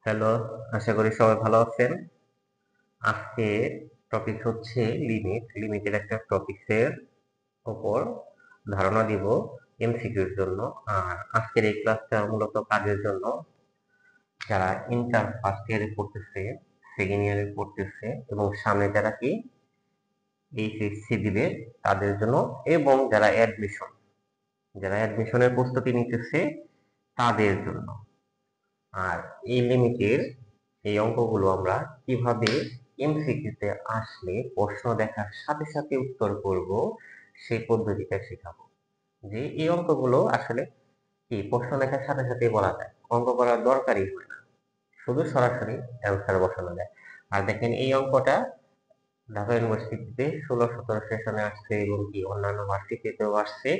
Hello, আশা করি সবাই ভালো আছেন। আজকে টপিক হচ্ছে লিমিটের একটা টপিকের উপর ধারণা দিব এমসিকিউর জন্য। আর আজকের এই ক্লাসটা মূলত কাজের জন্য, যারা ইন্টার ফার্স্ট ইয়ারে পড়তেছে, সেকেন্ড ইয়ারে পড়তেছে এবং সামনে যারা কি এইচএসসি দিবে তাদের জন্য, এবং যারা অ্যাডমিশনের প্রস্তুতি নিতেছে তাদের জন্য। আর এই লিমিটের এই অঙ্কগুলো আমরা কিভাবে এমসিকিউতে আসলে প্রশ্ন দেখার সাথে সাথে উত্তর করব সেই পদ্ধতিটা শেখাবো। যে এই অঙ্কগুলো আসলে কি প্রশ্ন দেখার সাথে সাথে বলা যায়, অঙ্ক করার দরকারই হয় না, শুধু সরাসরি অ্যান্সার বসানো যায়। আর দেখেন এই অঙ্কটা ঢাকা ইউনিভার্সিটিতে 16-17 সেশনে আসছে এবং কি অন্যান্য ভার্সিটিতেও আসছে,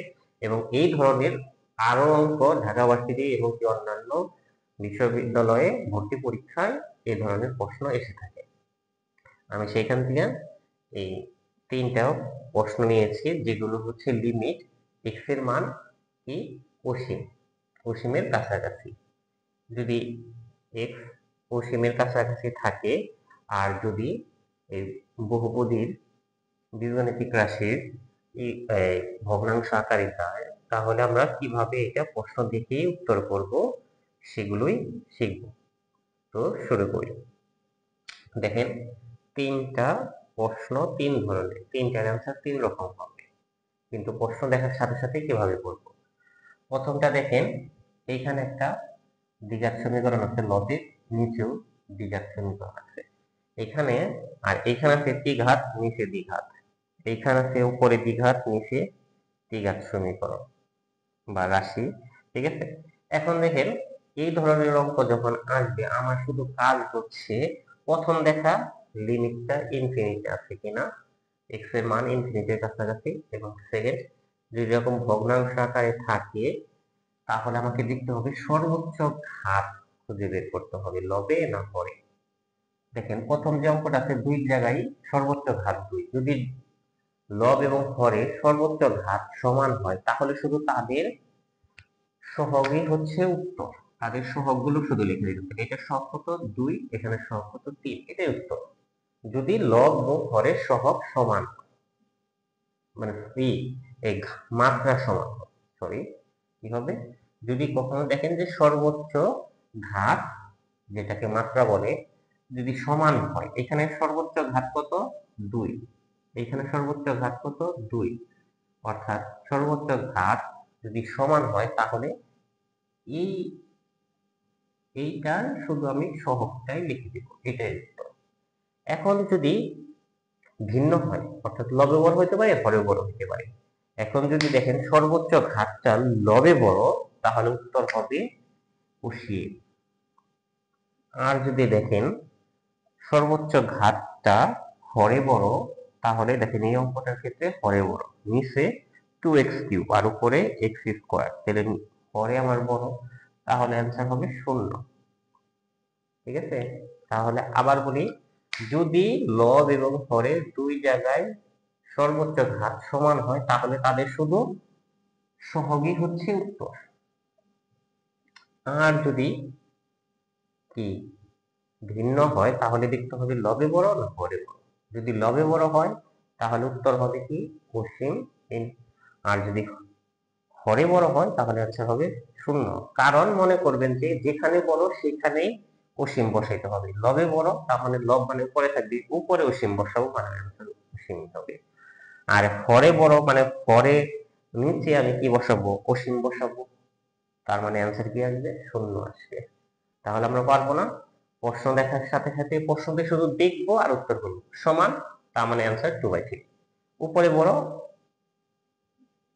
এবং এই ধরনের আরো অঙ্ক ঢাকা ভার্সিটি এবং কি অন্যান্য বিশ্ববিদ্যালয়ে ভর্তি পরীক্ষায় এই ধরনের প্রশ্ন এসে থাকে। আমি সেখান থেকে এই তিনটা প্রশ্ন নিয়েছি, যেগুলো হচ্ছে লিমিট, এক্স এর মান কি অসীমের কাছাকাছি। যদি এক্স অসীমের কাছাকাছি থাকে, আর যদি এই বহুপদীর বীজগাণিতিক রাশির ভগ্নাংশ আকারে দেয়, তাহলে আমরা কিভাবে এটা প্রশ্ন দেখেই উত্তর করব সেগুলোই শিখব। তো শুরু করি। দেখেন, তিনটা প্রশ্ন তিন ধরনের, তিনটার অ্যান্সার তিন রকম হবে, কিন্তু প্রশ্ন দেখার সাথে সাথে কিভাবে করব। প্রথমটা দেখেন, এইখানে একটা দ্বিঘাত সমীকরণ আছে, লবের নিচেও দ্বিঘাত সমীকরণ আছে এখানে, আর এখানে আছে ত্রিঘাত, নিচে দ্বিঘাত, এইখানে আছে উপরে দ্বিঘাত, নিচে ত্রিঘাত সমীকরণ বা রাশি। ঠিক আছে, এখন দেখেন এই ধরনের অঙ্ক যখন আসবে, আমার শুধু কাজ হচ্ছে প্রথম দেখা লিমিটটা ইনফিনিটি আছে কিনা, এক্স এর মান ইনফিনিটির কাছাকাছি, এবং সেকেন্ড যদি এরকম ভগ্নাংশ আকারে থাকে, তাহলে আমাকে দেখতে হবে সর্বোচ্চ ঘাত খুঁজে বের করতে হবে, লবে না হরে। দেখেন প্রথম যে অঙ্কটা আছে, দুই জায়গায় সর্বোচ্চ ঘাত 2, যদি লব এবং হরের সর্বোচ্চ ঘাত সমান হয়, তাহলে শুধু তাদের সহগই হচ্ছে উত্তর, তাদের সহগগুলো শুধু লিখে দিতে হবে। এটা সহগ কত 2, এখানে সহগ কত 3, এটাই উত্তর। যদি লব ও হরের সহগ সমান, মানে এই মাত্রা সমান, সরি কি হবে, যদি কখনো দেখেন যে সর্বোচ্চ ঘাত, যেটাকে মাত্রা বলে, যদি সমান হয়, এখানে সর্বোচ্চ ঘাত কত 2, এখানে সর্বোচ্চ ঘাত কত 2, অর্থাৎ সর্বোচ্চ ঘাত যদি সমান হয়, তাহলে এই এইটার শুধু আমি সহগটাই লিখে দিব, এটাই উত্তর। এখন যদি ভিন্ন হয়, অর্থাৎ লবে বড় হতে পারে, হরে বড় হতে পারে। এখন যদি দেখেন সর্বোচ্চ ঘাতটা লবে বড়, তাহলে উত্তর হবে অসীম। আর যদি দেখেন সর্বোচ্চ ঘাতটা হরে বড়, তাহলে দেখেন এই অঙ্কটার ক্ষেত্রে হরে বড়, নিচে 2x³ আর উপরে x², তাহলে হরে আমার বড়, তাহলে অ্যান্সার হবে 0। ঠিক আছে, তাহলে আবার বলি, যদি লব এবং হরের দুই জায়গায় সর্বোচ্চ ঘাত সমান হয়, তাহলে তাদের শুধু সহগই হচ্ছে উত্তর। আর যদি কি ভিন্ন হয়, তাহলে দেখতে হবে লবে বড় না হরে বড়। যদি লবে বড় হয়, তাহলে উত্তর হবে কি অসীম। আর যদি হরে বড় হয়, তাহলে অ্যান্সার হবে 0। কারণ মনে করবেন যে যেখানে বড় সেখানেই অসীম বসাইতে হবে। লবে বড়, তার মানে লব মানে উপরে থাকবে, উপরে অসীম বসাবো, মানে অ্যান্সার অসীম হবে। আর হরে বড় মানে হরে নিচে আমি কি বসাবো, অসীম বসাবো, তার মানে অ্যান্সার কি আসবে 0 আসবে। তাহলে আমরা পারবো না, প্রশ্ন দেখার সাথে সাথে প্রশ্নকে শুধু দেখবো আর উত্তর করবো, সমান, তার মানে অ্যান্সার 2/3। উপরে বড়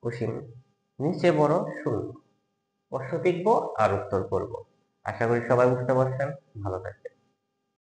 অসীম, নিচে বড় 0, প্রশ্ন দেখবো আর উত্তর করব। আশা করি সবাই বুঝতে পারছেন। ভালো থাকবেন।